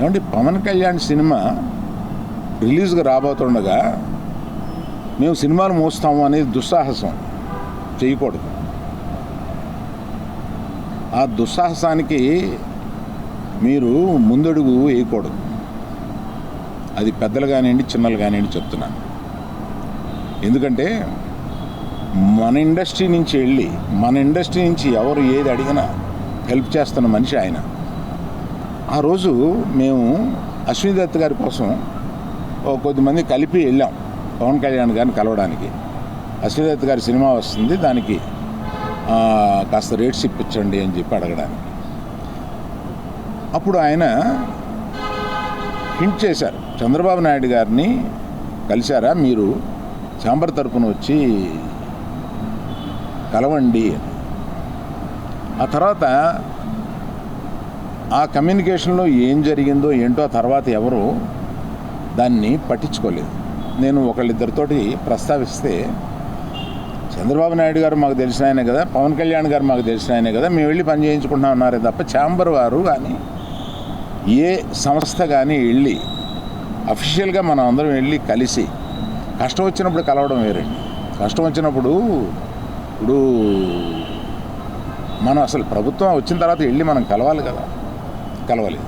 ఏమంటే పవన్ కళ్యాణ్ సినిమా రిలీజ్గా రాబోతుండగా మేము సినిమాలు మోస్తాము అనేది దుస్సాహసం చేయకూడదు. ఆ దుస్సాహసానికి మీరు ముందడుగు వేయకూడదు. అది పెద్దలు కానివ్వండి, చిన్నలు కానివ్వండి చెప్తున్నాను. ఎందుకంటే మన ఇండస్ట్రీ నుంచి ఎవరు ఏది అడిగినా హెల్ప్ చేస్తున్న మనిషి ఆయన. ఆ రోజు మేము అశ్విని దత్ గారి కోసం కొద్దిమంది కలిపి వెళ్ళాం పవన్ కళ్యాణ్ గారిని కలవడానికి. అశ్విని దత్ గారి సినిమా వస్తుంది, దానికి కాస్త రేట్స్ ఇప్పించండి అని చెప్పి అడగడానికి. అప్పుడు ఆయన హింట్ చేశారు, చంద్రబాబు నాయుడు గారిని కలిశారా మీరు, ఛాంబర్ తరపున వచ్చి కలవండి. ఆ తర్వాత ఆ కమ్యూనికేషన్లో ఏం జరిగిందో ఏంటో ఆ తర్వాత ఎవరు దాన్ని పట్టించుకోలేదు. నేను ఒకళ్ళిద్దరితోటి ప్రస్తావిస్తే, చంద్రబాబు నాయుడు గారు మాకు తెలిసిన ఆయనే కదా, పవన్ కళ్యాణ్ గారు మాకు తెలిసిన ఆయనే కదా, మేము వెళ్ళి పని చేయించుకుంటున్నాం అన్నారే తప్ప ఛాంబర్ వారు కానీ ఏ సంస్థ కానీ వెళ్ళి అఫీషియల్గా మనం అందరం వెళ్ళి కలిసి కష్టం వచ్చినప్పుడు కలవడం వేరండి. కష్టం వచ్చినప్పుడు ఇప్పుడు మనం అసలు ప్రభుత్వం వచ్చిన తర్వాత వెళ్ళి మనం కలవాలి కదా, కలవలేదు.